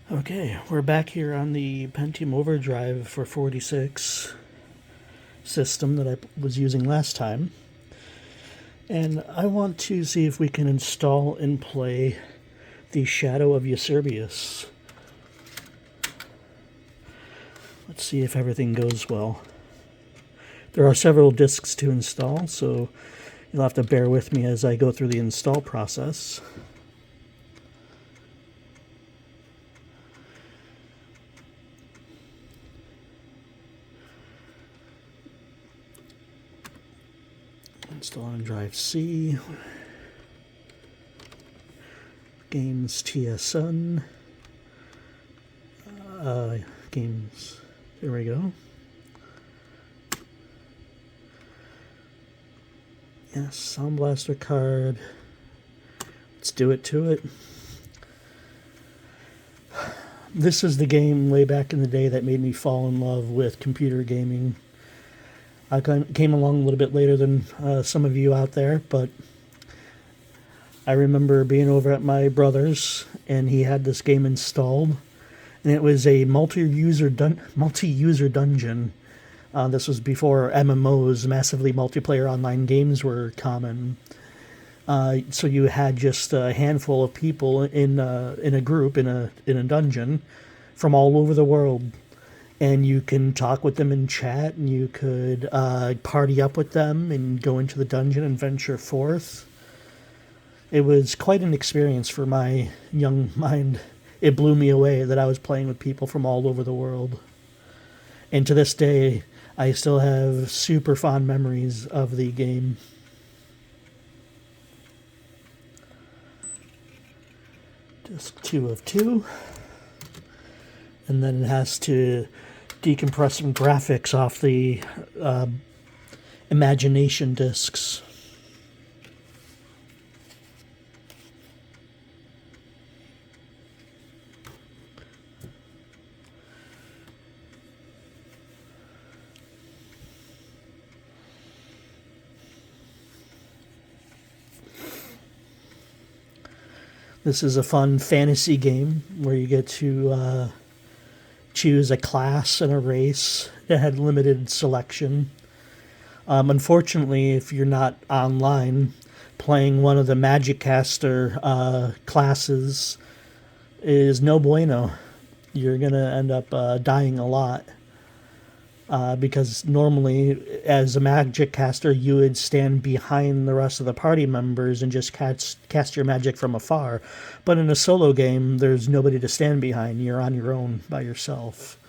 Okay, we're back here on the Pentium Overdrive for 46 system that I was using last time. And I want to see if we can install and play the Shadow of Yserbius. Let's see if everything goes well. There are several discs to install, so you'll have to bear with me as I go through the install process. Install on drive C. Games TSN. Games. There we go. Yes, Sound Blaster card. Let's do it to it. This is the game way back in the day that made me fall in love with computer gaming. I came along a little bit later than some of you out there, but I remember being over at my brother's, and he had this game installed, and it was a multi-user dungeon. This was before MMOs, massively multiplayer online games, were common. So you had just a handful of people in a group in a dungeon from all over the world. And you can talk with them in chat, and you could party up with them and go into the dungeon and venture forth. It was quite an experience for my young mind. It blew me away that I was playing with people from all over the world. And to this day, I still have super fond memories of the game. Disc 2 of 2. And then it has to decompress some graphics off the imagination discs. This is a fun fantasy game where you get to choose a class and a race. It had limited selection. Unfortunately, if you're not online, playing one of the Magic Caster classes is no bueno. You're going to end up dying a lot. Because normally, as a magic caster, you would stand behind the rest of the party members and just cast your magic from afar. But in a solo game, there's nobody to stand behind. You're on your own by yourself.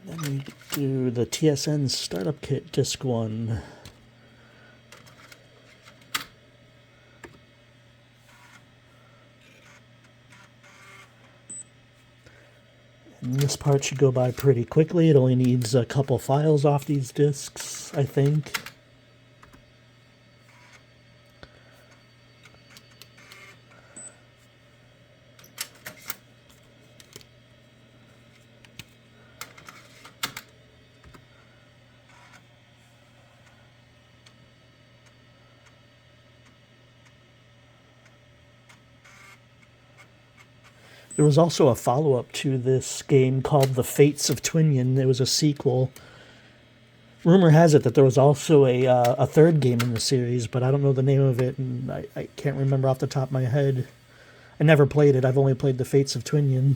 And then we do the TSN Startup Kit Disc 1. And this part should go by pretty quickly. It only needs a couple files off these discs, I think. There was also a follow-up to this game called The Fates of Twinion. It was a sequel. Rumor has it that there was also a third game in the series, but I don't know the name of it, and I can't remember off the top of my head. I never played it. I've only played The Fates of Twinion.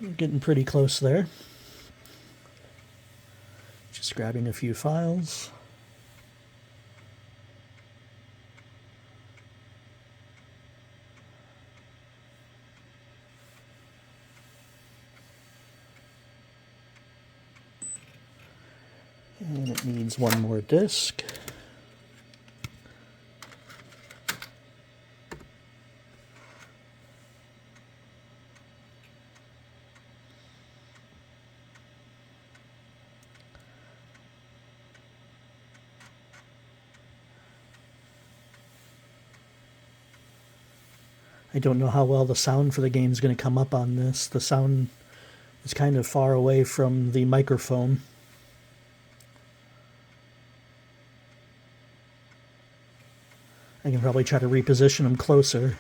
We're getting pretty close there. Just grabbing a few files. And it needs one more disc. I don't know how well the sound for the game is going to come up on this. The sound is kind of far away from the microphone. I can probably try to reposition them closer.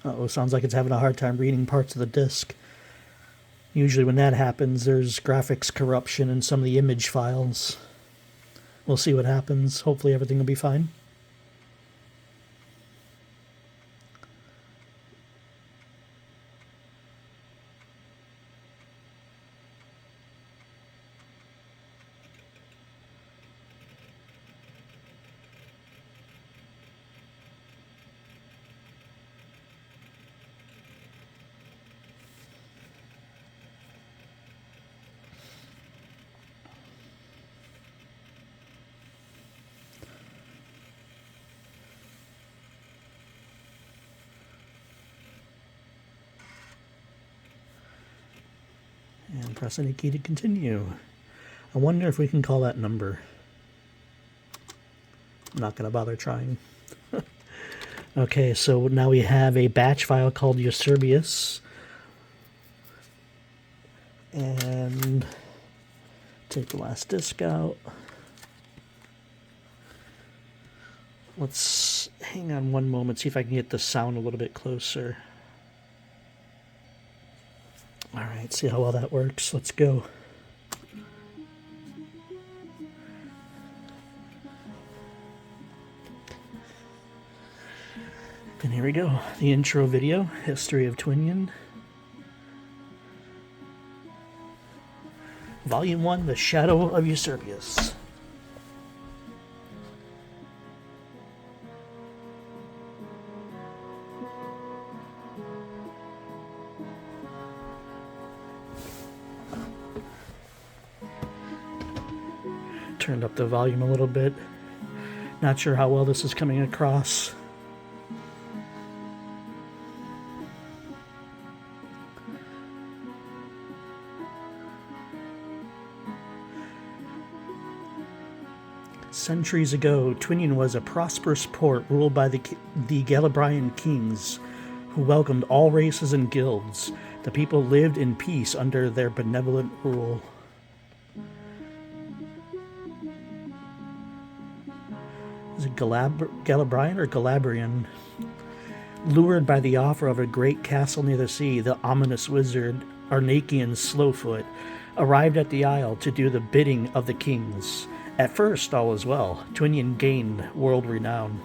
Uh-oh, sounds like it's having a hard time reading parts of the disc. Usually when that happens, there's graphics corruption in some of the image files. We'll see what happens. Hopefully everything will be fine. And press any key to continue. I wonder if we can call that number. I'm not going to bother trying. Okay, so now we have a batch file called Yserbius. And take the last disk out. Let's hang on one moment, see if I can get the sound a little bit closer. All right, see how well that works. Let's go. And here we go. The intro video, History of Twinion. Volume 1, The Shadow of Yserbius. Turned up the volume a little bit. Not sure how well this is coming across. Centuries ago, Twinion was a prosperous port ruled by the Galabrian kings, who welcomed all races and guilds. The people lived in peace under their benevolent rule. Is it Galabrian or Galabrian? Lured by the offer of a great castle near the sea, the ominous wizard, Arnakian Slowfoot, arrived at the isle to do the bidding of the kings. At first, all was well. Twinion gained world renown.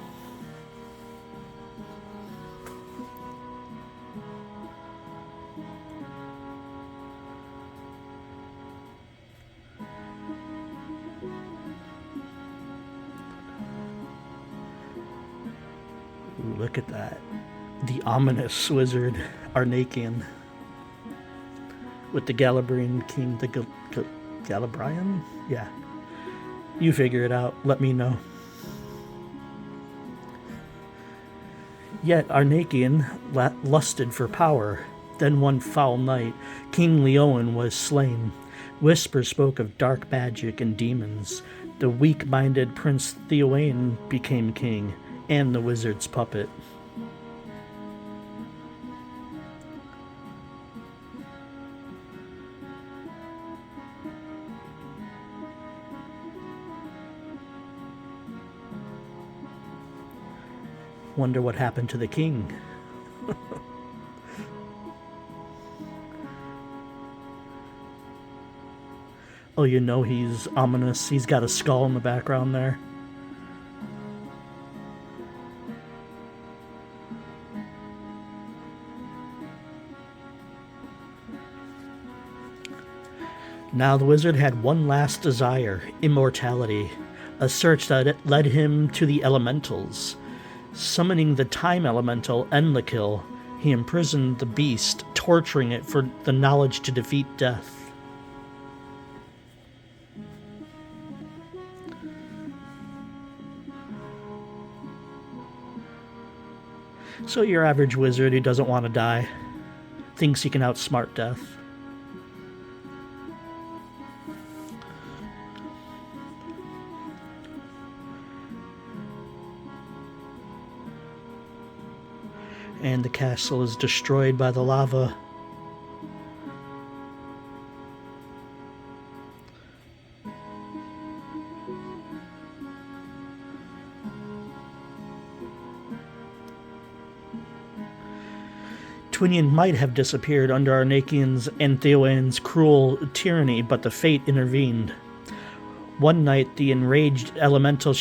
Ooh, look at that. The ominous wizard, Arnakian. With the Galabrian king, the Galabrian? Yeah. You figure it out. Let me know. Yet Arnakian lusted for power. Then one foul night, King Leowen was slain. Whispers spoke of dark magic and demons. The weak-minded Prince Theowain became king, and the wizard's puppet. Wonder what happened to the king. Oh, you know he's ominous. He's got a skull in the background there. Now the wizard had one last desire, immortality, a search that led him to the elementals. Summoning the time elemental, Enlakil, he imprisoned the beast, torturing it for the knowledge to defeat death. So your average wizard who doesn't want to die, thinks he can outsmart death. and the castle is destroyed by the lava. Twinion might have disappeared under Arnakians and Theoan's cruel tyranny, but the fate intervened. One night, the enraged elemental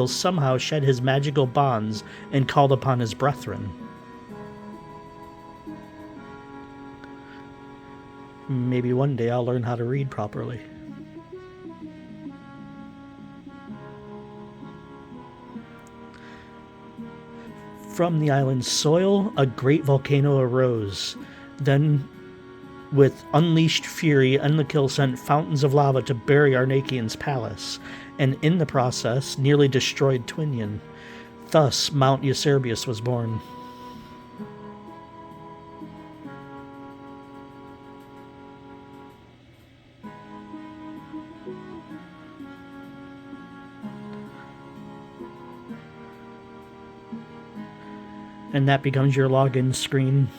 somehow shed his magical bonds and called upon his brethren. Maybe one day I'll learn how to read properly. From the island's soil, a great volcano arose. Then, with unleashed fury, Enlil sent fountains of lava to bury Arnakian's palace, and in the process, nearly destroyed Twinion. Thus, Mount Yserbius was born. And that becomes your login screen.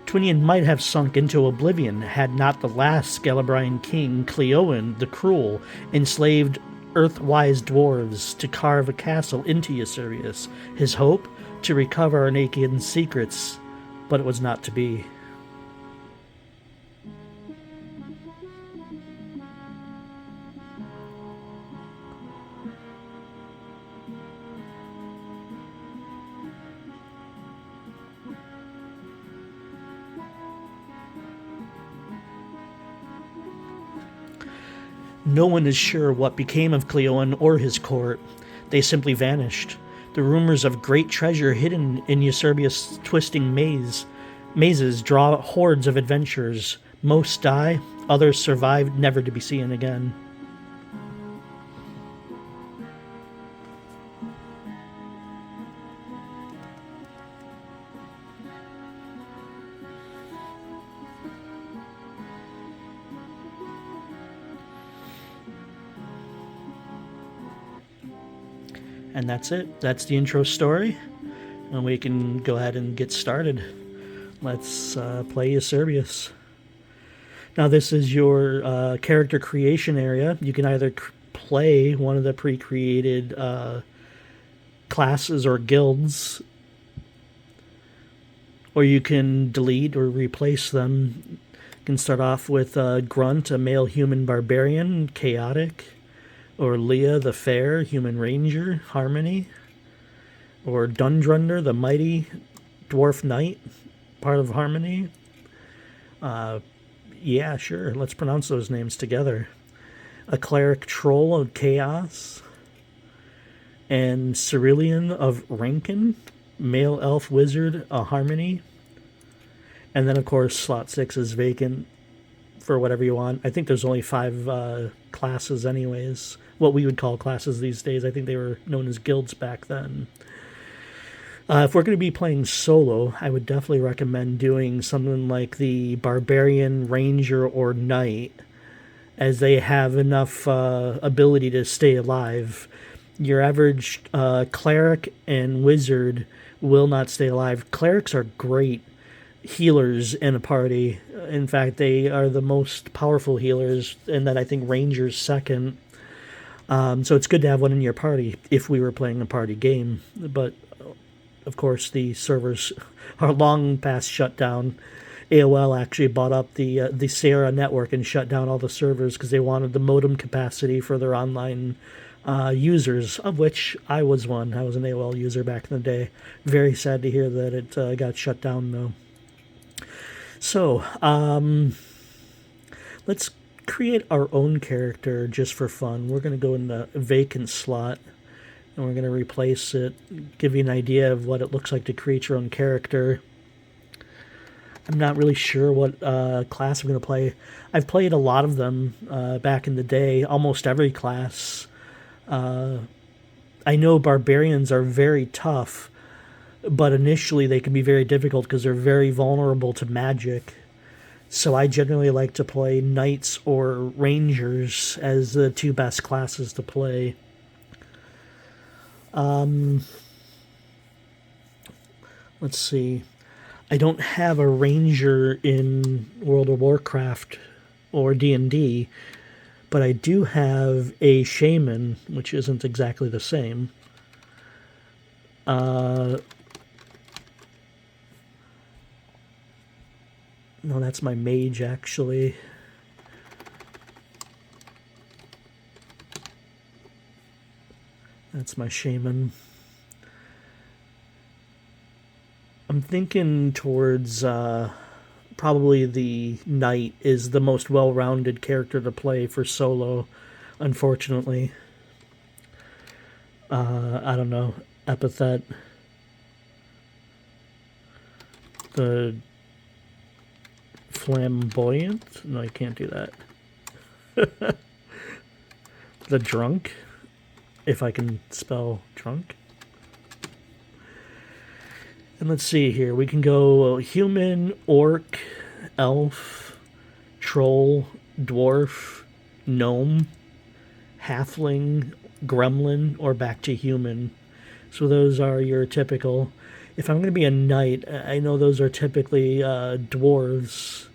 Twinion might have sunk into oblivion had not the last Scalabrian king, Cleowan the Cruel, enslaved earthwise dwarves to carve a castle into Yserbius. His hope? To recover Arnakian's secrets, but it was not to be. No one is sure what became of Cleowan or his court. They simply vanished. The rumors of great treasure hidden in Yserbius' twisting mazes draw hordes of adventurers. Most die, others survive, never to be seen again. And that's it. That's the intro story. And we can go ahead and get started. Let's play Yserbius. Now this is your character creation area. You can either play one of the pre-created classes or guilds, or you can delete or replace them. You can start off with Grunt, a male human barbarian, chaotic. Or Leah the Fair, Human Ranger, Harmony. Or Dundrunder, the Mighty Dwarf Knight, part of Harmony. Yeah, sure, let's pronounce those names together. A Cleric Troll of Chaos. And Cerulean of Rankin, Male Elf Wizard, a Harmony. And then, of course, slot 6 is vacant for whatever you want. I think there's only 5 classes anyways. What we would call classes these days. I think they were known as guilds back then. If we're going to be playing solo, I would definitely recommend doing something like the Barbarian, Ranger, or Knight, as they have enough ability to stay alive. Your average Cleric and Wizard will not stay alive. Clerics are great healers in a party. In fact, they are the most powerful healers, and then I think Rangers second. So it's good to have one in your party if we were playing a party game. But, of course, the servers are long past shut down. AOL actually bought up the Sierra network and shut down all the servers because they wanted the modem capacity for their online users, of which I was one. I was an AOL user back in the day. Very sad to hear that it got shut down, though. So, let's create our own character just for fun. We're going to go in the vacant slot, and we're going to replace it, give you an idea of what it looks like to create your own character. I'm not really sure what class I'm going to play. I've played a lot of them back in the day, almost every class. I know barbarians are very tough, but initially they can be very difficult because they're very vulnerable to magic. So I generally like to play Knights or Rangers as the 2 best classes to play. Let's see. I don't have a ranger in World of Warcraft or D&D, but I do have a shaman, which isn't exactly the same. No, that's my mage, actually. That's my shaman. I'm thinking towards probably the knight is the most well-rounded character to play for solo, unfortunately. I don't know. Epithet. The flamboyant? No, I can't do that. The drunk? If I can spell drunk. And let's see here. We can go human, orc, elf, troll, dwarf, gnome, halfling, gremlin, or back to human. So those are your typical. If I'm going to be a knight, I know those are typically dwarves.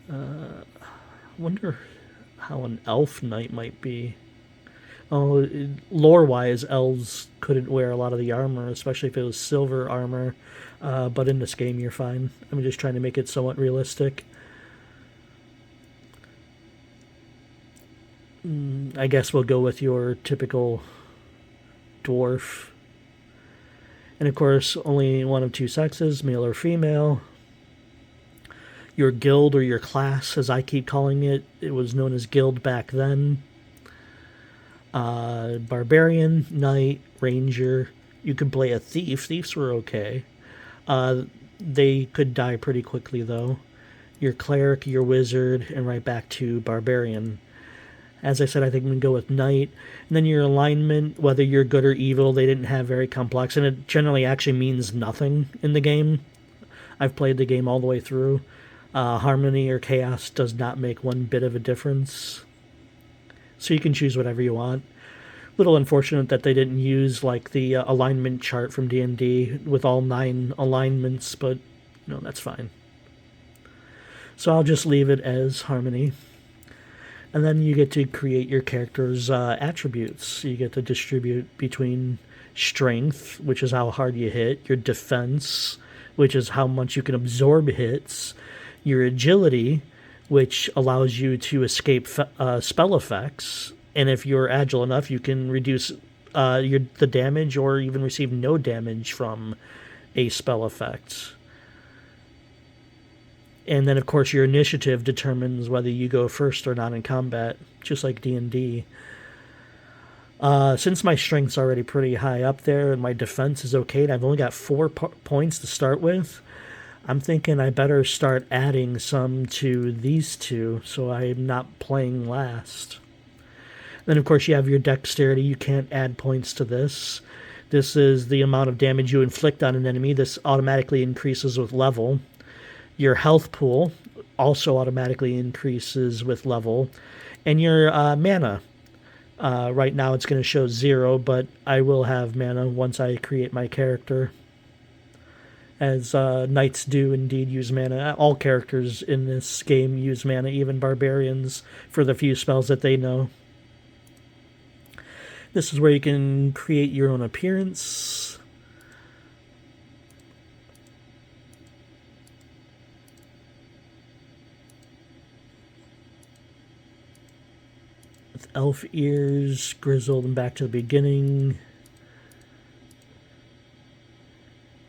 I wonder how an elf knight might be. Oh, lore-wise, elves couldn't wear a lot of the armor, especially if it was silver armor. But in this game, you're fine. I'm just trying to make it somewhat realistic. I guess we'll go with your typical dwarf. And of course, only one of two sexes, male or female. Your guild or your class, as I keep calling it, it was known as guild back then. Barbarian, knight, ranger. You could play a thief. Thieves were okay. They could die pretty quickly, though. Your cleric, your wizard, and right back to barbarian. As I said, I think I'm going to go with knight. And then your alignment, whether you're good or evil, they didn't have very complex. And it generally actually means nothing in the game. I've played the game all the way through. Harmony or chaos does not make one bit of a difference. So you can choose whatever you want. Little unfortunate that they didn't use like the alignment chart from D&D with all 9 alignments, but that's fine. So I'll just leave it as harmony. And then you get to create your character's attributes. You get to distribute between strength, which is how hard you hit, your defense, which is how much you can absorb hits, your agility, which allows you to escape spell effects, and if you're agile enough, you can reduce the damage or even receive no damage from a spell effect. And then, of course, your initiative determines whether you go first or not in combat, just like D&D. Since my strength's already pretty high up there and my defense is okay, and I've only got 4 points to start with, I'm thinking I better start adding some to these two so I'm not playing last. Then, of course, you have your dexterity. You can't add points to this. This is the amount of damage you inflict on an enemy. This automatically increases with level. Your health pool also automatically increases with level. And your mana. Right now it's going to show 0, but I will have mana once I create my character. As knights do indeed use mana. All characters in this game use mana, even barbarians, for the few spells that they know. This is where you can create your own appearance. With elf ears, grizzled and back to the beginning.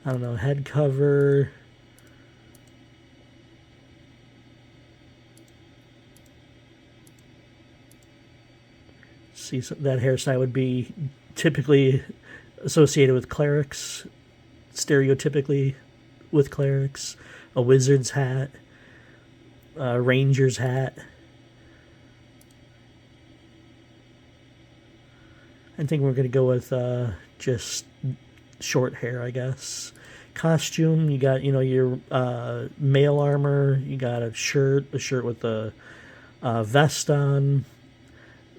I don't know, head cover. See, that hairstyle would be typically associated with clerics, stereotypically with clerics. A wizard's hat, a ranger's hat. I think we're going to go with just short hair, I guess, costume. You got, your mail armor. You got a shirt with a vest on,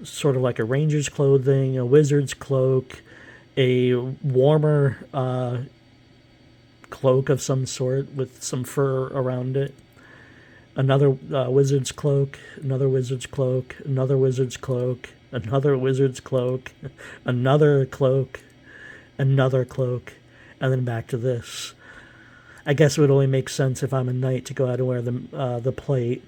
sort of like a ranger's clothing, a wizard's cloak, a warmer cloak of some sort with some fur around it, another wizard's cloak, another wizard's cloak, another wizard's cloak, another wizard's cloak, another cloak, another cloak, and then back to this. I guess it would only make sense if I'm a knight to go out and wear the plate.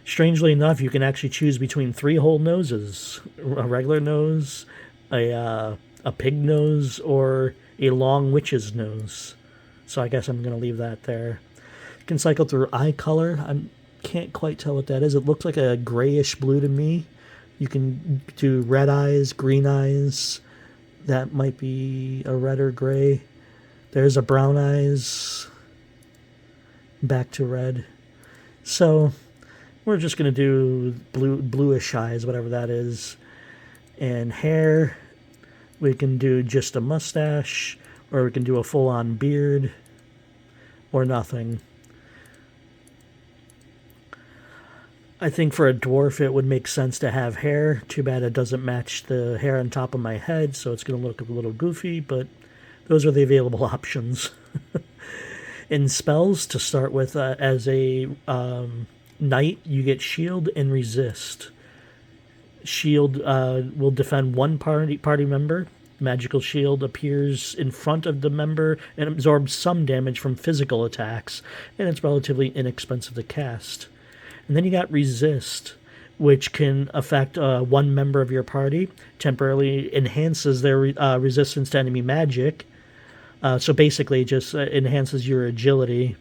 Strangely enough, you can actually choose between 3 whole noses: a regular nose, a pig nose, or a long witch's nose. So I guess I'm going to leave that there. You can cycle through eye color. I can't quite tell what that is. It looks like a grayish blue to me. You can do red eyes, green eyes. That might be a red or gray. There's a brown eyes. Back to red. So we're just going to do bluish eyes, whatever that is. And hair, we can do just a mustache, or we can do a full-on beard, or nothing. I think for a dwarf it would make sense to have hair. Too bad it doesn't match the hair on top of my head, so it's going to look a little goofy, but those are the available options. In spells, to start with, as a knight, you get shield and resist. Shield will defend one party member. Magical shield appears in front of the member and absorbs some damage from physical attacks, and it's relatively inexpensive to cast. And then you got resist, which can affect one member of your party, temporarily enhances their resistance to enemy magic. So basically, it just enhances your agility.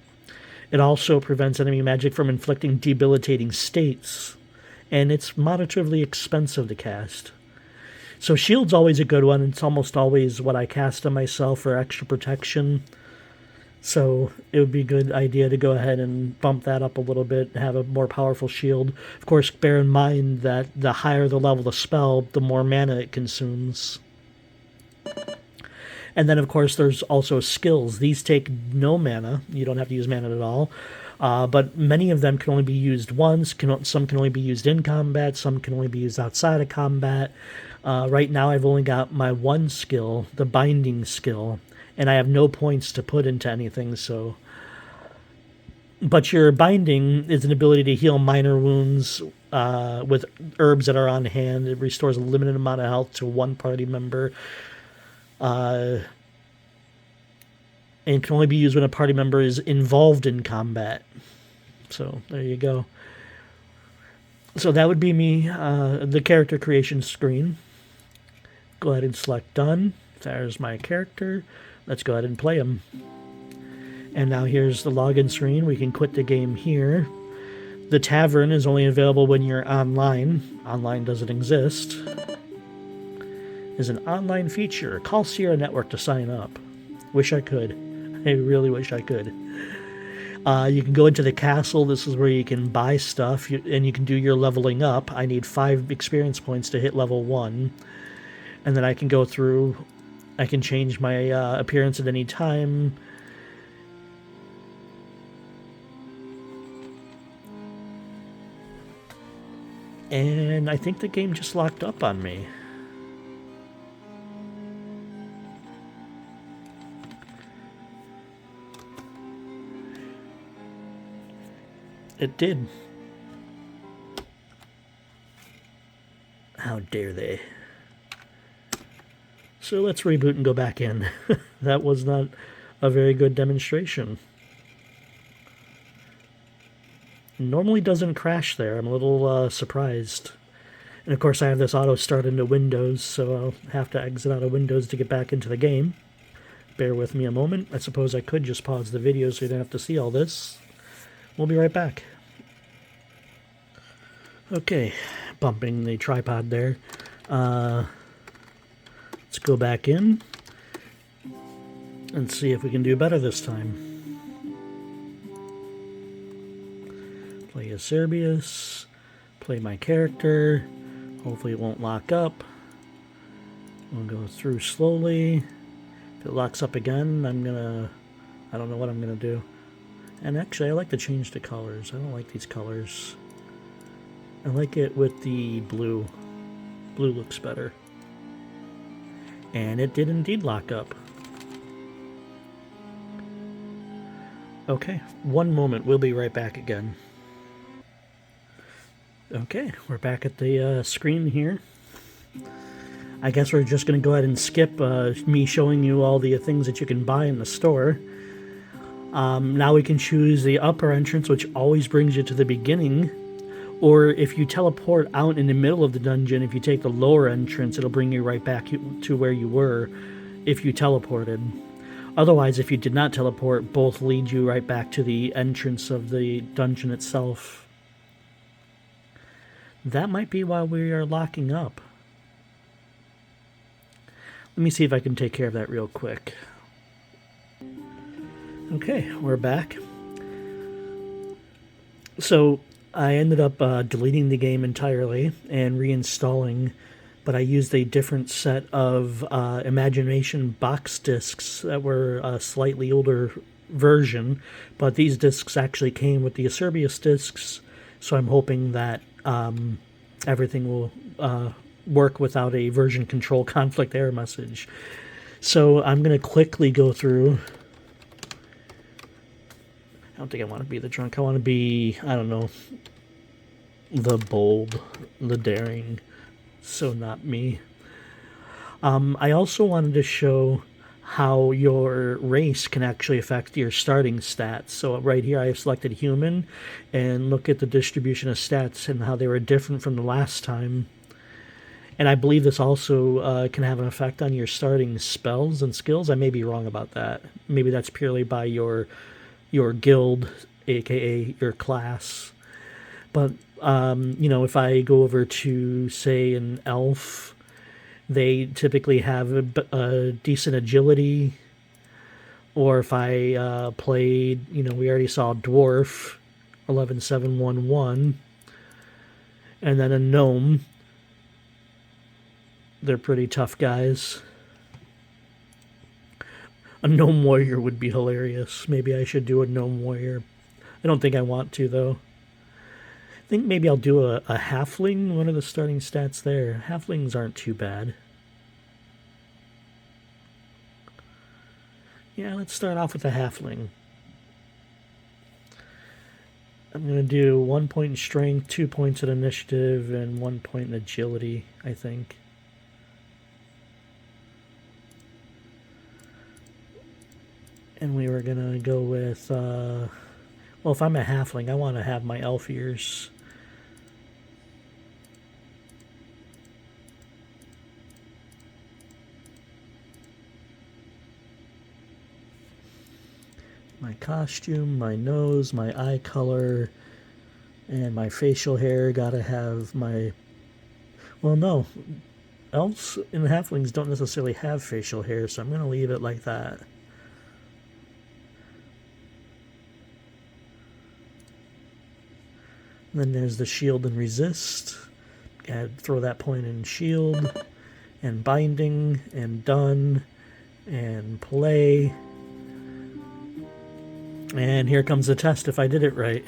It also prevents enemy magic from inflicting debilitating states, and it's moderately expensive to cast. So shield's always a good one. It's almost always what I cast on myself for extra protection. So it would be a good idea to go ahead and bump that up a little bit, have a more powerful shield. Of course, bear in mind that the higher the level of the spell, the more mana it consumes. And then, of course, there's also skills. These take no mana. You don't have to use mana at all. But many of them can only be used once. Some can only be used in combat. Some can only be used outside of combat. Right now, I've only got my one skill, the binding skill, and I have no points to put into anything, so... But your binding is an ability to heal minor wounds with herbs that are on hand. It restores a limited amount of health to one party member. And can only be used when a party member is involved in combat. So, there you go. So that would be me, the character creation screen. Go ahead and select done. There's my character. Let's go ahead and play him. And now here's the login screen. We can quit the game here. The tavern is only available when you're online. Online doesn't exist. Is an online feature. Call Sierra Network to sign up. Wish I could. I really wish I could. You can go into the castle. This is where you can buy stuff, and you can do your leveling up. I need 5 experience points to hit level 1. And then I can go through... I can change my appearance at any time. And I think the game just locked up on me. It did. How dare they? So let's reboot and go back in. That was not a very good demonstration. Normally doesn't crash there. I'm a little surprised. And of course I have this auto start into Windows, so I'll have to exit out of Windows to get back into the game. Bear with me a moment. I suppose I could just pause the video so you don't have to see all this. We'll be right back. Okay, bumping the tripod there. Let's go back in and see if we can do better this time. Play Yserbius, play my character. Hopefully it won't lock up. We'll go through slowly. If it locks up again, I don't know what I'm gonna do. And actually, I like to change the colors. I don't like these colors. I like it with the blue. Blue looks better. And it did indeed lock up. Okay, one moment. We'll be right back again. Okay, we're back at the screen here. I guess we're just going to go ahead and skip me showing you all the things that you can buy in the store. Now we can choose the upper entrance, which always brings you to the beginning. Or if you teleport out in the middle of the dungeon, if you take the lower entrance, it'll bring you right back to where you were if you teleported. Otherwise, if you did not teleport, both lead you right back to the entrance of the dungeon itself. That might be why we are locking up. Let me see if I can take care of that real quick. Okay, we're back. So I ended up deleting the game entirely and reinstalling, but I used a different set of Imagination box discs that were a slightly older version, but these discs actually came with the Yserbius discs, so I'm hoping that everything will work without a version control conflict error message. So I'm going to quickly go through. I don't think I want to be the drunk. I want to be, I don't know, the bold, the daring. So not me. I also wanted to show how your race can actually affect your starting stats. So right here I have selected human, and look at the distribution of stats and how they were different from the last time. And I believe this also can have an effect on your starting spells and skills. I may be wrong about that. Maybe that's purely by your guild, aka your class. But you know, if I go over to, say, an elf, they typically have a decent agility. Or if I played, you know, we already saw dwarf, 11,711, and then a gnome. They're pretty tough guys. A gnome warrior would be hilarious. Maybe I should do a gnome warrior. I don't think I want to, though. I think maybe I'll do a halfling. What are the starting stats there? Halflings aren't too bad. Yeah, let's start off with a halfling. I'm going to do 1 point in strength, 2 points in initiative, and 1 point in agility, I think. And we were going to go with, well, if I'm a halfling, I want to have my elf ears. My costume, my nose, my eye color, and my facial hair. Gotta have my... Well, no. Elves and halflings don't necessarily have facial hair, so I'm going to leave it like that. And then there's the shield and resist. Throw that point in shield, and binding, and done, and play. And here comes the test if I did it right.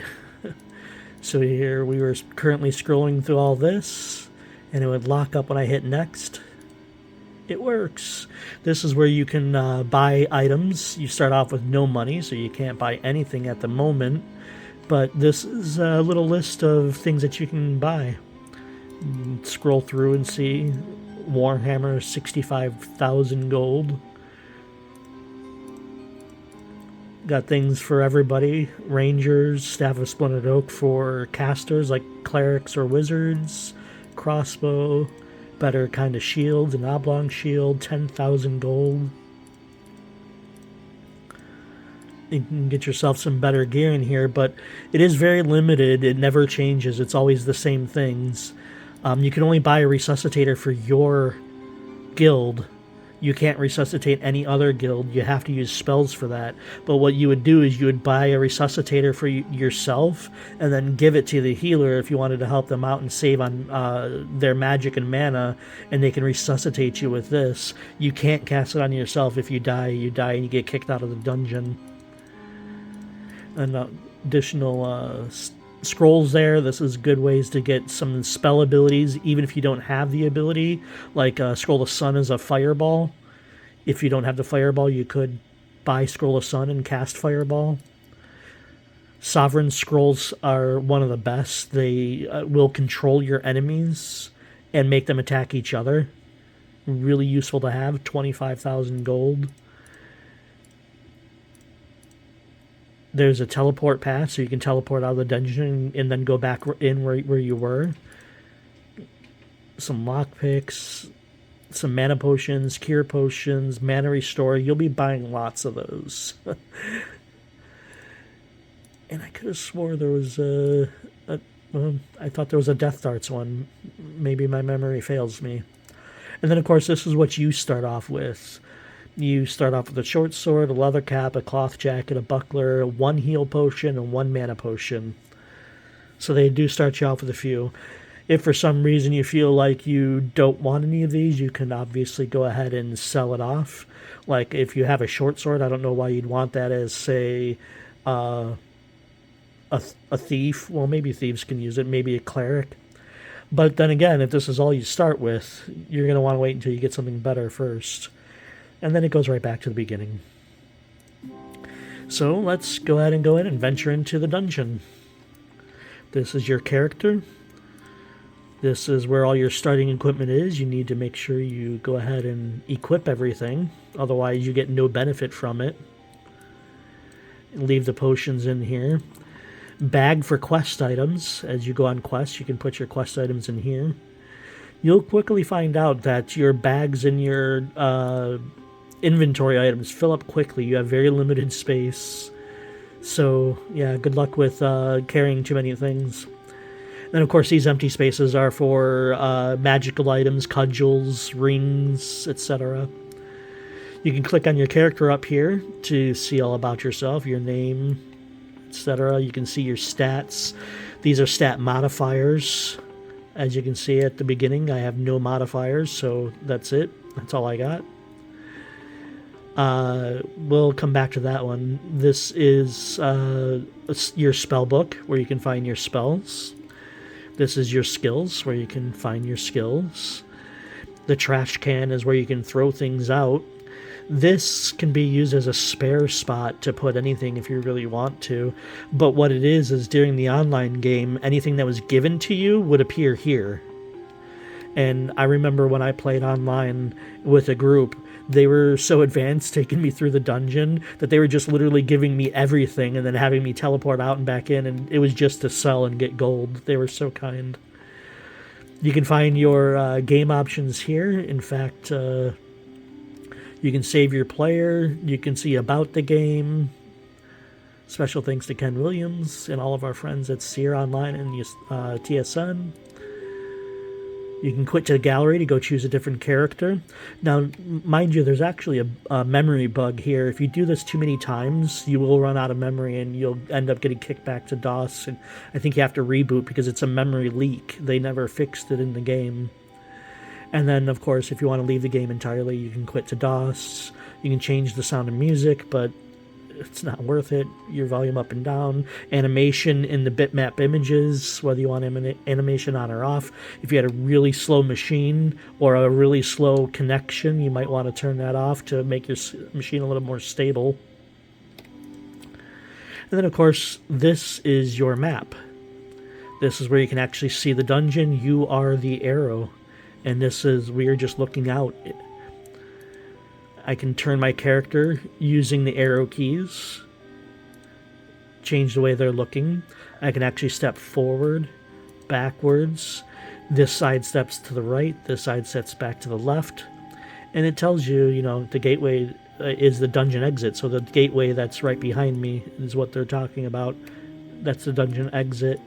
So here we were currently scrolling through all this, and it would lock up when I hit next. It works. This is where you can buy items. You start off with no money, so you can't buy anything at the moment. But this is a little list of things that you can buy. Scroll through and see Warhammer 65,000 gold. Got things for everybody. Rangers, Staff of Splendid Oak for casters like clerics or wizards. Crossbow, better kind of shields, an oblong shield, 10,000 gold. You can get yourself some better gear in here, but it is very limited. It never changes. It's always the same things. You can only buy a resuscitator for your guild You can't resuscitate any other guild. You have to use spells for that. But what you would do is you would buy a resuscitator for yourself and then give it to the healer if you wanted to help them out and save on their magic and mana, and they can resuscitate you with this. You can't cast it on yourself. If you die and you get kicked out of the dungeon. And additional scrolls there. This is good ways to get some spell abilities even if you don't have the ability, like Scroll of Sun is a fireball. If you don't have the fireball, you could buy Scroll of Sun and cast fireball. Sovereign scrolls are one of the best. They will control your enemies and make them attack each other. Really useful to have. 25,000 gold. There's a teleport path, so you can teleport out of the dungeon and then go back in where you were. Some lockpicks, some mana potions, cure potions, mana restore. You'll be buying lots of those. And I could have swore there was I thought there was a Death Darts one. Maybe my memory fails me. And then, of course, this is what you start off with. You start off with a short sword, a leather cap, a cloth jacket, a buckler, 1 heal potion, and 1 mana potion. So they do start you off with a few. If for some reason you feel like you don't want any of these, you can obviously go ahead and sell it off. Like if you have a short sword, I don't know why you'd want that as, say, a thief. Well, maybe thieves can use it, maybe a cleric. But then again, if this is all you start with, you're going to want to wait until you get something better first. And then it goes right back to the beginning. So let's go ahead and go in and venture into the dungeon. This is your character. This is where all your starting equipment is. You need to make sure you go ahead and equip everything. Otherwise, you get no benefit from it. Leave the potions in here. Bag for quest items. As you go on quests, you can put your quest items in here. You'll quickly find out that your bags and your inventory items fill up quickly. You have very limited space. So, yeah, good luck with carrying too many things. Then, of course, these empty spaces are for magical items, cudgels, rings, etc. You can click on your character up here to see all about yourself, your name, etc. You can see your stats. These are stat modifiers. As you can see at the beginning, I have no modifiers, so that's it. That's all I got. We'll come back to that one. This is your spell book, where you can find your spells. This is your skills, where you can find your skills. The trash can is where you can throw things out. This can be used as a spare spot to put anything if you really want to. But what it is during the online game, anything that was given to you would appear here. And I remember when I played online with a group, they were so advanced taking me through the dungeon that they were just literally giving me everything and then having me teleport out and back in, and it was just to sell and get gold. They were so kind. You can find your game options here. In fact, you can save your player. You can see about the game. Special thanks to Ken Williams and all of our friends at Seer Online and TSN. You can quit to the gallery to go choose a different character. Now, mind you, there's actually a memory bug here. If you do this too many times, you will run out of memory and you'll end up getting kicked back to DOS. And I think you have to reboot because it's a memory leak. They never fixed it in the game. And then, of course, if you want to leave the game entirely, you can quit to DOS. You can change the sound of music, but it's not worth it. Your volume up and down. Animation in the bitmap images, whether you want animation on or off. If you had a really slow machine or a really slow connection, you might want to turn that off to make your machine a little more stable. And then, of course, this is your map. This is where you can actually see the dungeon. You are the arrow. And this is where you're just looking out. I can turn my character using the arrow keys. Change the way they're looking. I can actually step forward, backwards. This side steps to the right. This side steps back to the left. And it tells you, the gateway is the dungeon exit. So the gateway that's right behind me is what they're talking about. That's the dungeon exit.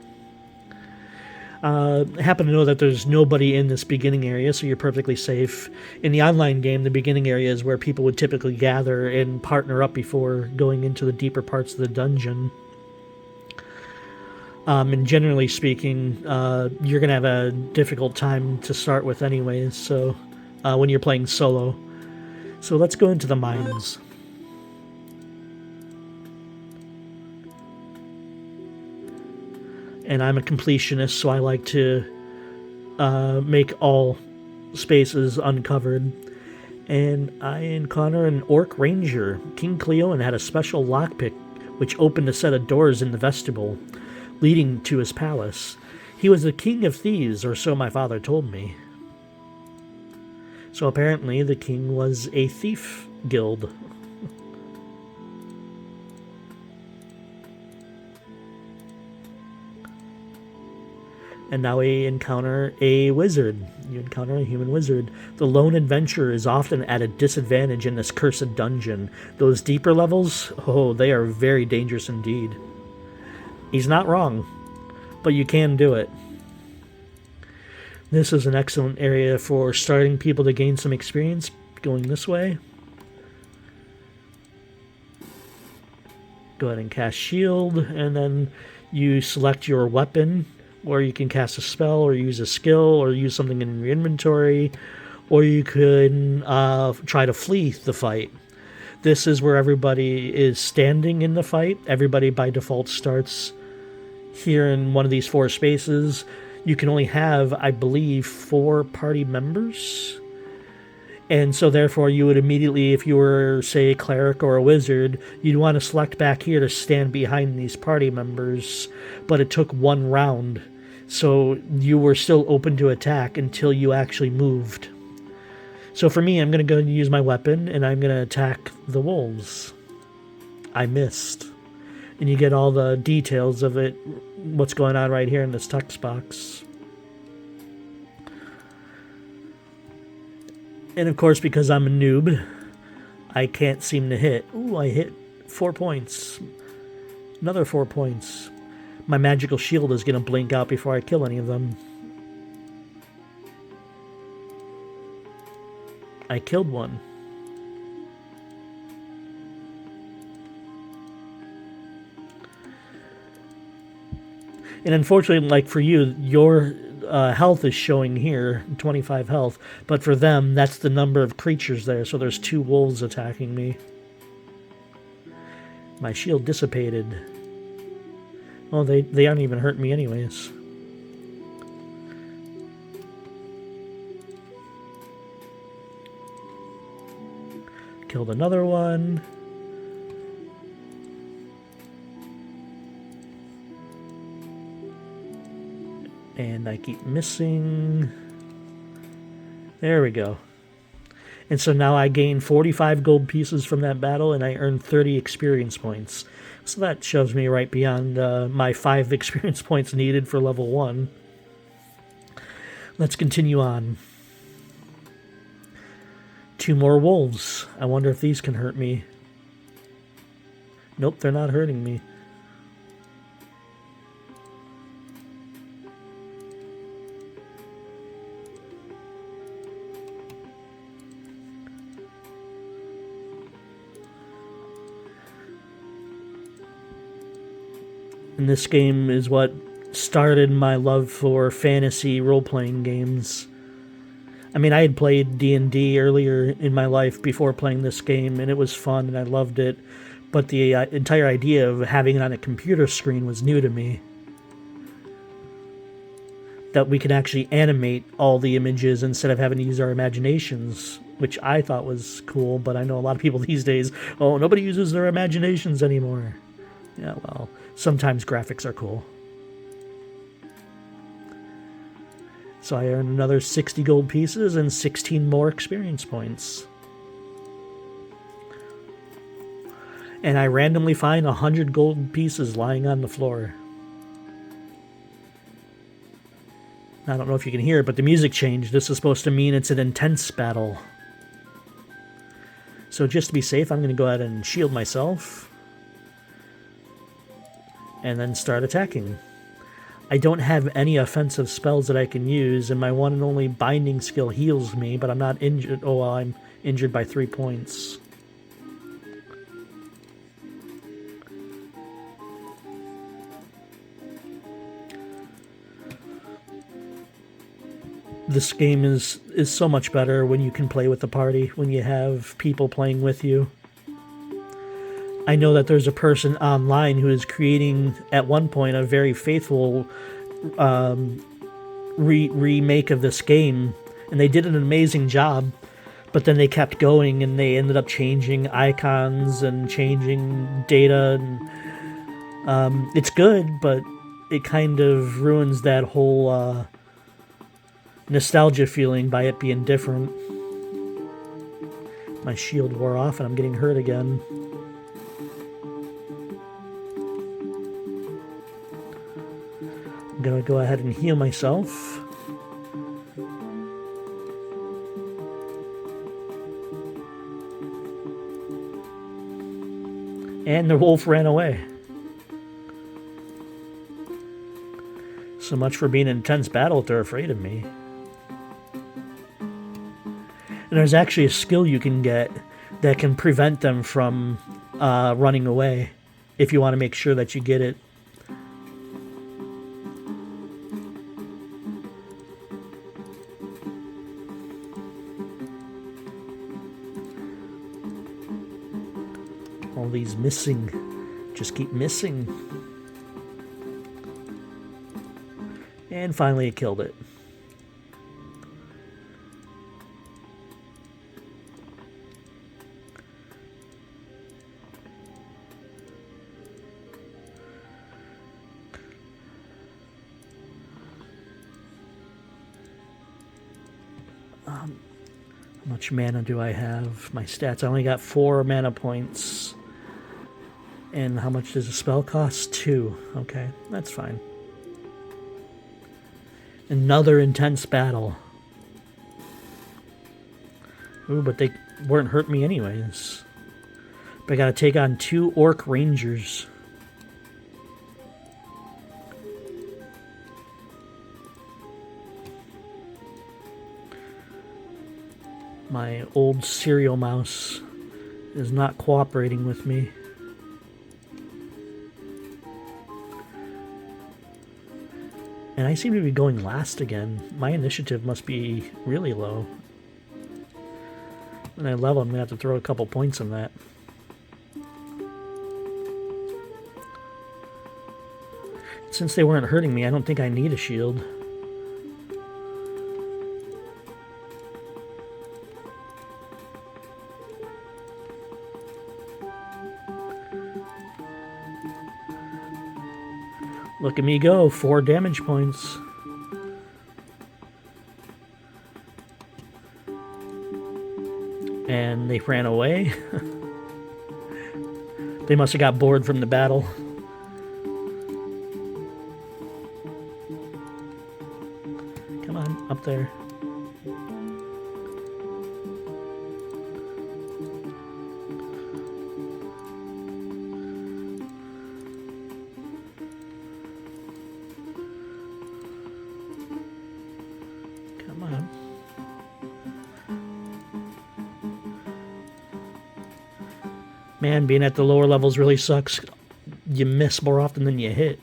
Happen to know that there's nobody in this beginning area, so you're perfectly safe. In the online game, the beginning area is where people would typically gather and partner up before going into the deeper parts of the dungeon. And generally speaking, you're going to have a difficult time to start with anyways, so when you're playing solo. So let's go into the mines. And I'm a completionist, so I like to make all spaces uncovered. And I encounter an orc ranger. King Cleon had a special lockpick which opened a set of doors in the vestibule, leading to his palace. He was the king of thieves, or so my father told me. So apparently the king was a thief guild. And now we encounter a wizard. You encounter a human wizard. The lone adventurer is often at a disadvantage in this cursed dungeon. Those deeper levels, oh, they are very dangerous indeed. He's not wrong, but you can do it. This is an excellent area for starting people to gain some experience going this way. Go ahead and cast shield, and then you select your weapon, or you can cast a spell, or use a skill, or use something in your inventory, or you could try to flee the fight. This is where everybody is standing in the fight. Everybody by default starts here in one of these 4 spaces. You can only have, I believe, 4 party members. And so therefore you would immediately, if you were, say, a cleric or a wizard, you'd want to select back here to stand behind these party members. But it took 1 round. So you were still open to attack until you actually moved. So for me, I'm going to go and use my weapon, and I'm going to attack the wolves. I missed. And you get all the details of it, what's going on right here in this text box. And of course, because I'm a noob, I can't seem to hit. Ooh, I hit 4 points. Another 4 points. My magical shield is going to blink out before I kill any of them. I killed one. And unfortunately, like for you, your health is showing here, 25 health. But for them, that's the number of creatures there. So there's 2 wolves attacking me. My shield dissipated. Oh, they aren't even hurting me anyways. Killed another one. And I keep missing. There we go. And so now I gain 45 gold pieces from that battle, and I earn 30 experience points. So that shoves me right beyond my 5 experience points needed for level 1. Let's continue on. 2 more wolves. I wonder if these can hurt me. Nope, they're not hurting me. And this game is what started my love for fantasy role-playing games. I mean, I had played D&D earlier in my life before playing this game, and it was fun, and I loved it. But the entire idea of having it on a computer screen was new to me. That we could actually animate all the images instead of having to use our imaginations, which I thought was cool, but I know a lot of people these days, oh, nobody uses their imaginations anymore. Yeah, well, sometimes graphics are cool. So I earn another 60 gold pieces and 16 more experience points. And I randomly find 100 gold pieces lying on the floor. I don't know if you can hear it, but the music changed. This is supposed to mean it's an intense battle. So just to be safe, I'm going to go ahead and shield myself. And then start attacking. I don't have any offensive spells that I can use, and my one and only binding skill heals me, but I'm not injured. Oh, well, I'm injured by 3 points. This game is so much better when you can play with the party, when you have people playing with you. I know that there's a person online who is creating, at one point, a very faithful remake of this game, and they did an amazing job, but then they kept going, and they ended up changing icons and changing data, and it's good, but it kind of ruins that whole nostalgia feeling by it being different. My shield wore off and I'm getting hurt again. I'm gonna go ahead and heal myself. And the wolf ran away. So much for being an intense battle if they're afraid of me. And there's actually a skill you can get that can prevent them from running away if you want to make sure that you get it. All these missing just keep missing. And finally it killed it. How much mana do I have? My stats, I only got 4 mana points. And how much does a spell cost? 2. Okay, that's fine. Another intense battle. Ooh, but they weren't hurting me anyways. But I gotta take on 2 orc rangers. My old cereal mouse is not cooperating with me. And I seem to be going last again. My initiative must be really low. When I level, I'm going to have to throw a couple points on that. Since they weren't hurting me, I don't think I need a shield. Look at me go, 4 damage points. And they ran away. They must have got bored from the battle. Come on, up there. Man, being at the lower levels really sucks. You miss more often than you hit.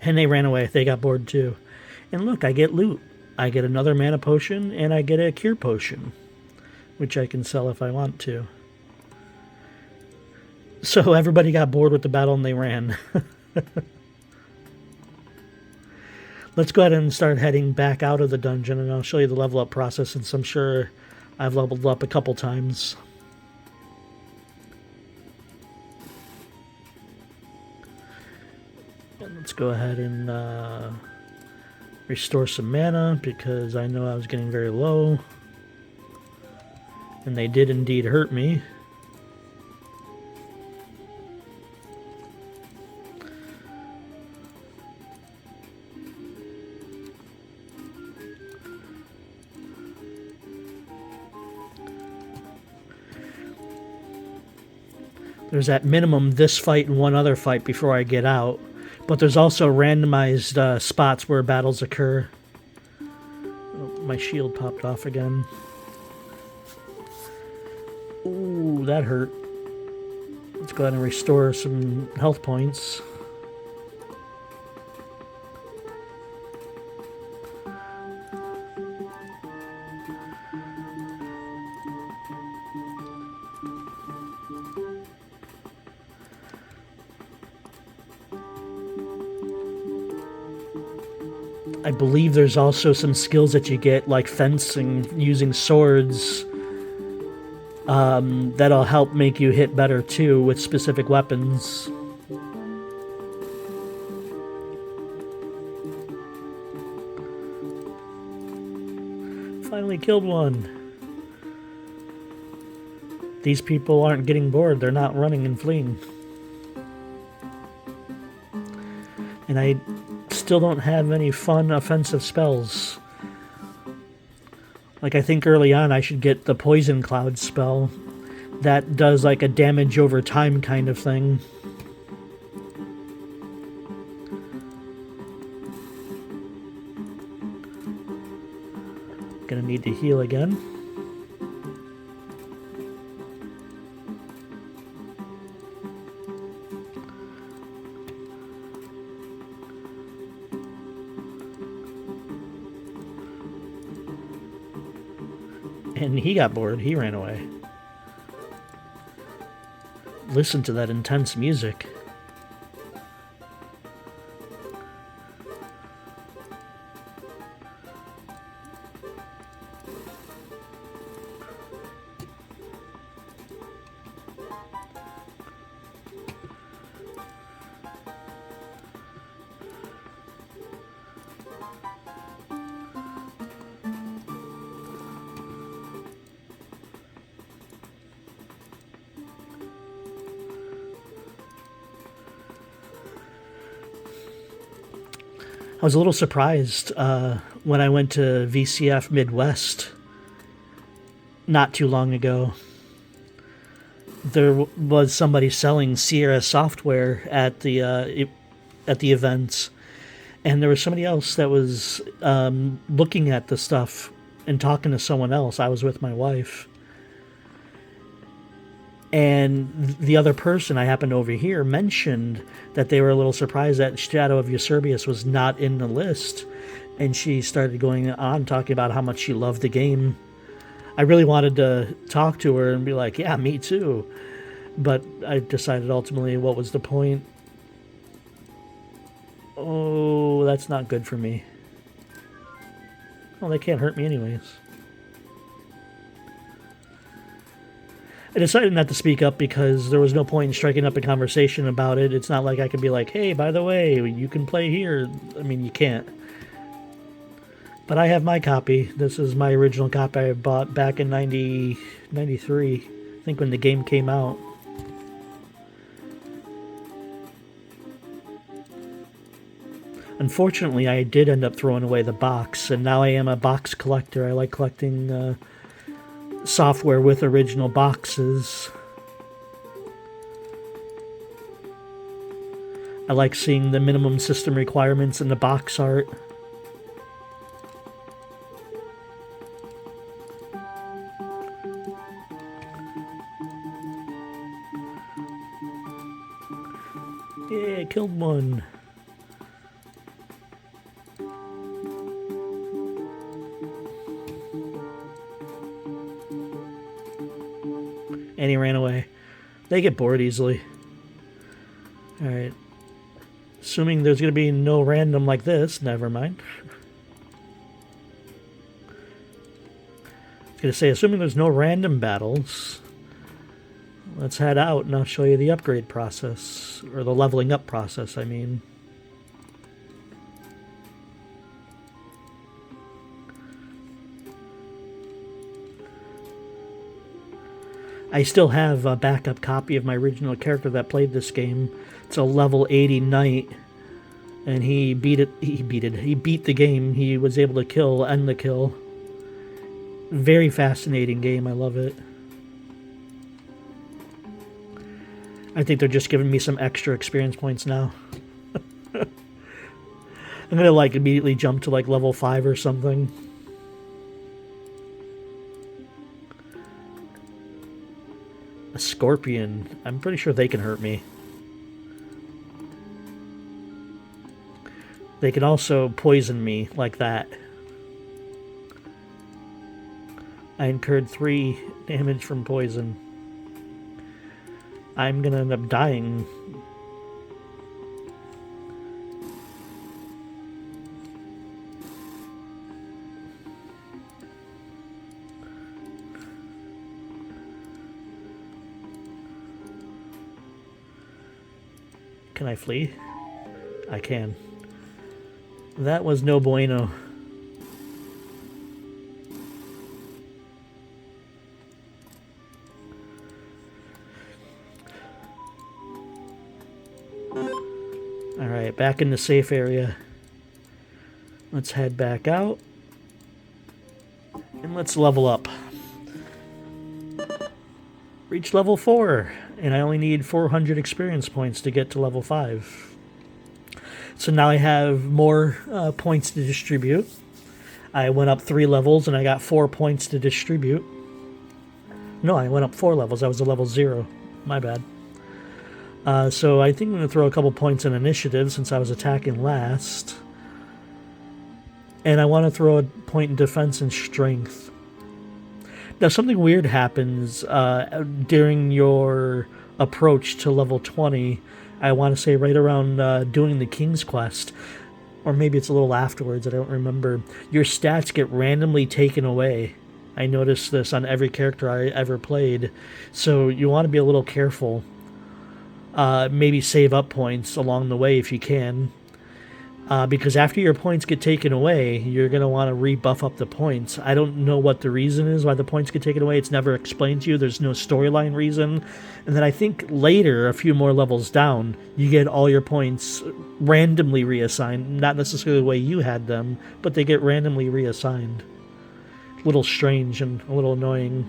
And they ran away. They got bored too. And look, I get loot. I get another mana potion, and I get a cure potion, which I can sell if I want to. So everybody got bored with the battle and they ran. Let's go ahead and start heading back out of the dungeon, and I'll show you the level up process, since I'm sure I've leveled up a couple times. And let's go ahead and restore some mana, because I know I was getting very low. And they did indeed hurt me. There's at minimum this fight and one other fight before I get out. But there's also randomized spots where battles occur. Oh, my shield popped off again. Ooh, that hurt. Let's go ahead and restore some health points. I believe there's also some skills that you get, like fencing, using swords, that'll help make you hit better too with specific weapons. Finally killed one. These people aren't getting bored, they're not running and fleeing. And I still don't have any fun offensive spells. Like, I think early on I should get the Poison Cloud spell. That does like a damage over time kind of thing. Gonna need to heal again. And he got bored. He ran away. Listen to that intense music. I was a little surprised when I went to VCF Midwest not too long ago. There was somebody selling Sierra software at the events, and there was somebody else that was looking at the stuff and talking to someone else. I was with my wife. And the other person I happened to overhear mentioned that they were a little surprised that Shadow of Yserbius was not in the list. And she started going on talking about how much she loved the game. I really wanted to talk to her and be like, yeah, me too. But I decided ultimately what was the point. Oh, that's not good for me. Well, they can't hurt me anyways. I decided not to speak up because there was no point in striking up a conversation about it. It's not like I could be like, hey, by the way, you can play here. I mean, you can't. But I have my copy. This is my original copy I bought back in 93, I think, when the game came out. Unfortunately, I did end up throwing away the box, and now I am a box collector. I like collecting software with original boxes. I like seeing the minimum system requirements in the box art. Yeah, I killed one. And he ran away. They get bored easily. Alright. Assuming there's going to be no random like this, never mind. I was going to say, assuming there's no random battles, let's head out and I'll show you the upgrade process. Or the leveling up process, I mean. I still have a backup copy of my original character that played this game. It's a level 80 knight, and he beat the game. He was able to end the kill. Very fascinating game. I love it. I think they're just giving me some extra experience points now. I'm gonna like immediately jump to like level 5 or something. A scorpion. I'm pretty sure they can hurt me. They can also poison me like that. I incurred 3 damage from poison. I'm gonna end up dying. Can I flee? I can. That was no bueno. Alright, back in the safe area. Let's head back out. And let's level up. Reach level 4. And I only need 400 experience points to get to level 5. So now I have more points to distribute. I went up 3 levels and I got 4 points to distribute. No, I went up 4 levels. I was a level 0. My bad. So I think I'm going to throw a couple points in initiative since I was attacking last. And I want to throw a point in defense and strength. Now, something weird happens during your approach to level 20. I want to say right around doing the King's Quest. Or maybe it's a little afterwards, I don't remember. Your stats get randomly taken away. I noticed this on every character I ever played. So you want to be a little careful. Maybe save up points along the way if you can. Because after your points get taken away, you're going to want to rebuff up the points. I don't know what the reason is why the points get taken away. It's never explained to you. There's no storyline reason. And then I think later, a few more levels down, you get all your points randomly reassigned. Not necessarily the way you had them, but they get randomly reassigned. A little strange and a little annoying.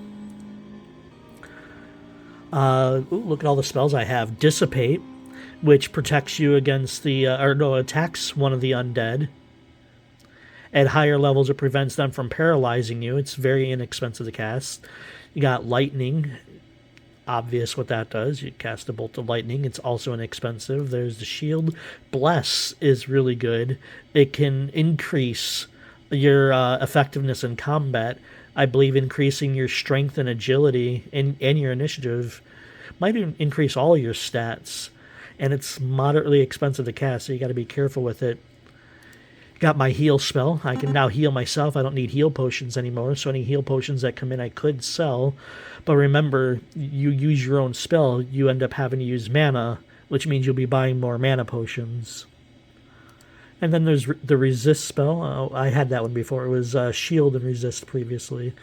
Ooh, look at all the spells I have. Dissipate, which protects you against attacks one of the undead. At higher levels, it prevents them from paralyzing you. It's very inexpensive to cast. You got lightning. Obvious what that does. You cast a bolt of lightning. It's also inexpensive. There's the shield. Bless is really good. It can increase your effectiveness in combat. I believe increasing your strength and agility and your initiative might increase all your stats. And it's moderately expensive to cast, so you got to be careful with it. Got my heal spell. I can now heal myself. I don't need heal potions anymore, so any heal potions that come in I could sell. But remember, you use your own spell, you end up having to use mana, which means you'll be buying more mana potions. And then there's the resist spell. Oh, I had that one before. It was shield and resist previously.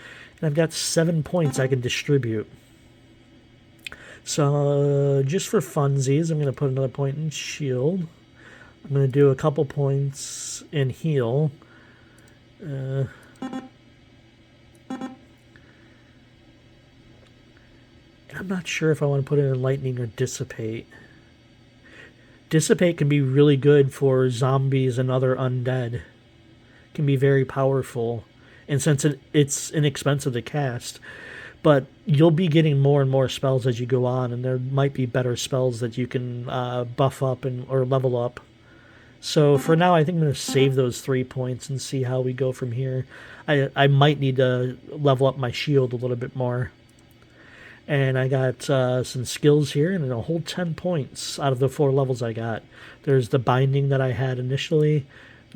And I've got 7 points I can distribute. So just for funsies, I'm going to put another point in shield. I'm going to do a couple points in heal. I'm not sure if I want to put it in lightning or dissipate. Dissipate can be really good for zombies and other undead. It can be very powerful. And since it's inexpensive to cast, but you'll be getting more and more spells as you go on, and there might be better spells that you can buff up or level up. So for now, I think I'm going to save those 3 points and see how we go from here. I might need to level up my shield a little bit more. And I got some skills here, and a whole 10 points out of the 4 levels I got. There's the binding that I had initially.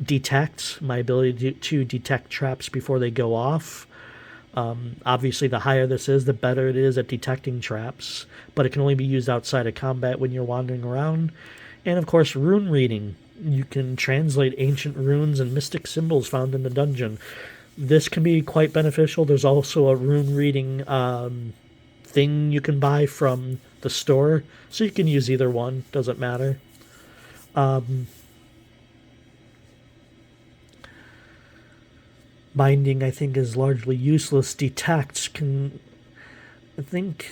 Detect, my ability to detect traps before they go off. Obviously, the higher this is, the better it is at detecting traps. But it can only be used outside of combat when you're wandering around. And, of course, rune reading. You can translate ancient runes and mystic symbols found in the dungeon. This can be quite beneficial. There's also a rune reading thing you can buy from the store, so you can use either one, doesn't matter. Binding, I think, is largely useless. Detect can, I think,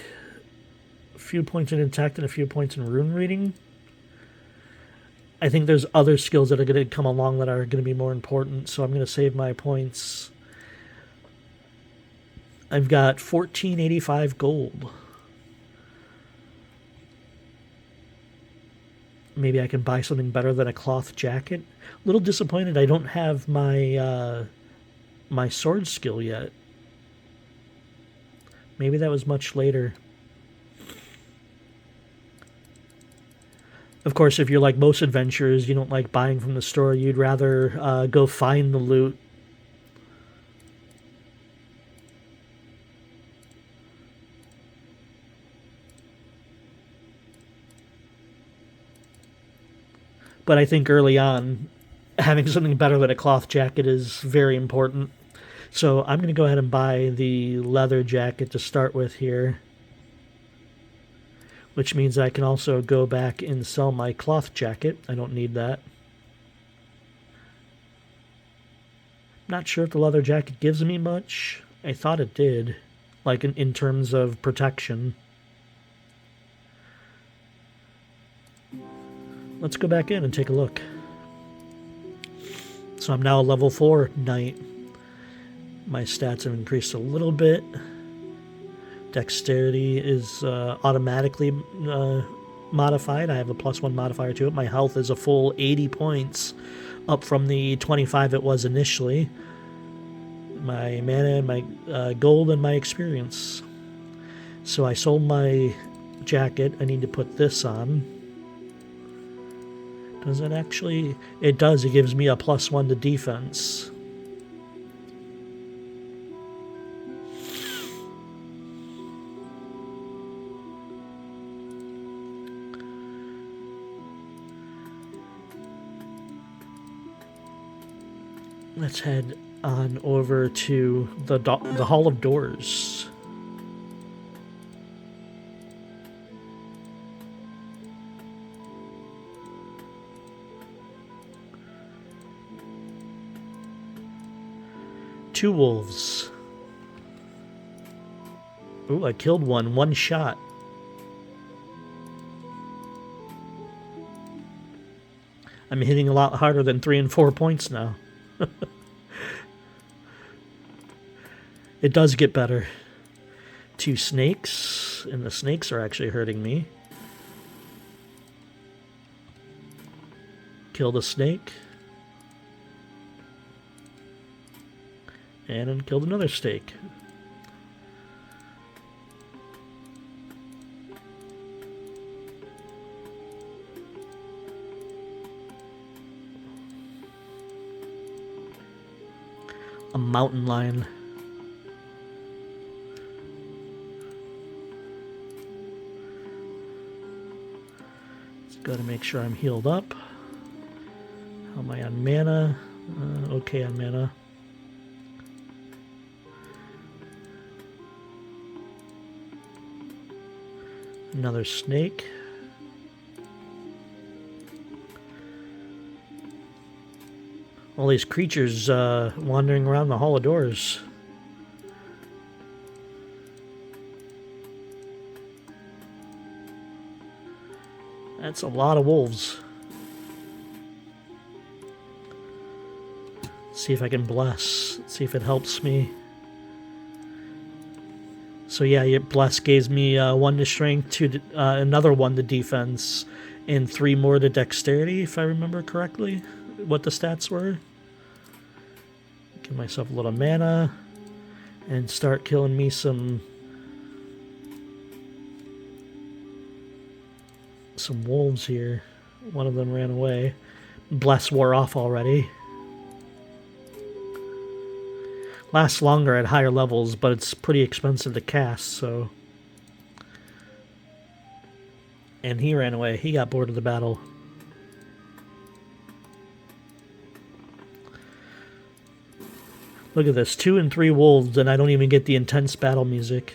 a few points in detect and a few points in rune reading. I think there's other skills that are going to come along that are going to be more important, so I'm going to save my points. I've got 1485 gold. Maybe I can buy something better than a cloth jacket. A little disappointed I don't have my my sword skill yet. Maybe that was much later. Of course, if you're like most adventurers, you don't like buying from the store. You'd rather go find the loot. But I think early on, having something better than a cloth jacket is very important. So I'm going to go ahead and buy the leather jacket to start with here, which means I can also go back and sell my cloth jacket. I don't need that. Not sure if the leather jacket gives me much. I thought it did, like in terms of protection. Let's go back in and take a look. So I'm now a level 4 knight. My stats have increased a little bit. Dexterity is automatically modified. I have a +1 modifier to it. My health is a full 80 points, up from the 25 it was initially. My mana, my gold, and my experience. So I sold my jacket. I need to put this on. Does it actually? It does. It gives me a +1 to defense. Let's head on over to the Hall of Doors. Two wolves. Ooh, I killed one shot. I'm hitting a lot harder than 3 and 4 points now. It does get better. 2 snakes, and the snakes are actually hurting me. Killed a snake. And then killed another snake. A mountain lion. Just gotta make sure I'm healed up. How am I on mana? Okay on mana. Another snake. All these creatures wandering around the Hall of Doors. That's a lot of wolves. See if I can bless. See if it helps me. So yeah, bless gives me 1 to strength, 2 another 1 to defense, and 3 more to dexterity, if I remember correctly what the stats were. Give myself a little mana and start killing me some wolves here. One of them ran away. Bless wore off already. Lasts longer at higher levels, but it's pretty expensive to cast, so. And he ran away. He got bored of the battle. Look at this. 2 and 3 wolves, and I don't even get the intense battle music.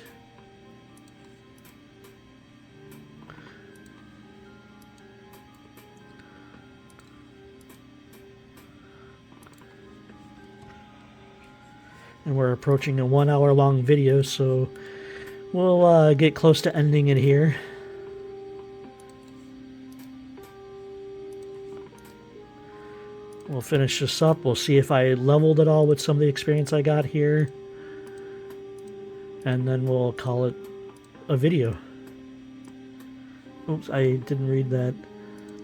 And we're approaching a 1 hour long video, so we'll get close to ending it here. We'll finish this up. We'll see if I leveled at all with some of the experience I got here. And then we'll call it a video. Oops, I didn't read that.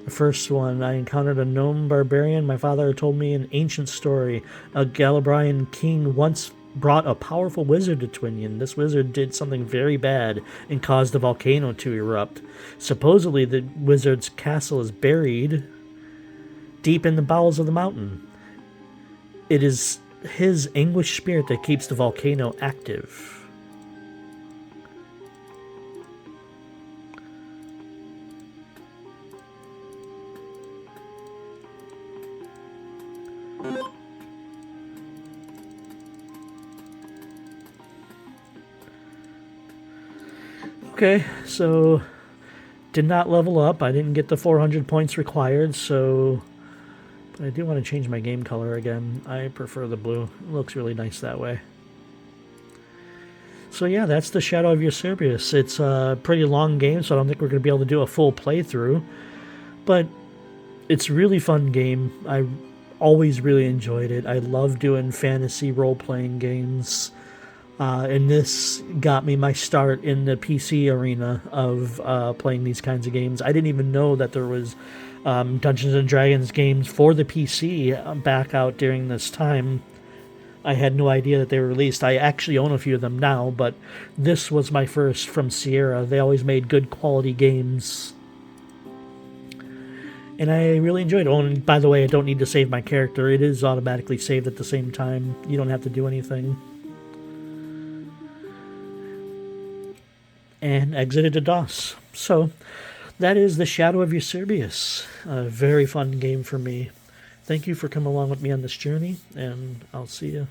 The first one, I encountered a gnome barbarian. My father told me an ancient story. A Galabrian king once brought a powerful wizard to Twinion. This wizard did something very bad and caused a volcano to erupt. Supposedly, the wizard's castle is buried deep in the bowels of the mountain. It is his anguished spirit that keeps the volcano active. Okay, so did not level up. I didn't get the 400 points required, so but I do want to change my game color again. I prefer the blue. It looks really nice that way. So yeah, that's the Shadow of Yserbius. It's a pretty long game, so I don't think we're going to be able to do a full playthrough, but it's a really fun game. I always really enjoyed it. I love doing fantasy role-playing games. And this got me my start in the PC arena of playing these kinds of games. I didn't even know that there was Dungeons and Dragons games for the PC back out during this time. I had no idea that they were released. I actually own a few of them now, but this was my first from Sierra. They always made good quality games. And I really enjoyed it. Oh, and by the way, I don't need to save my character. It is automatically saved at the same time. You don't have to do anything. And exited to DOS. So, that is the Shadow of Yserbius. A very fun game for me. Thank you for coming along with me on this journey, and I'll see you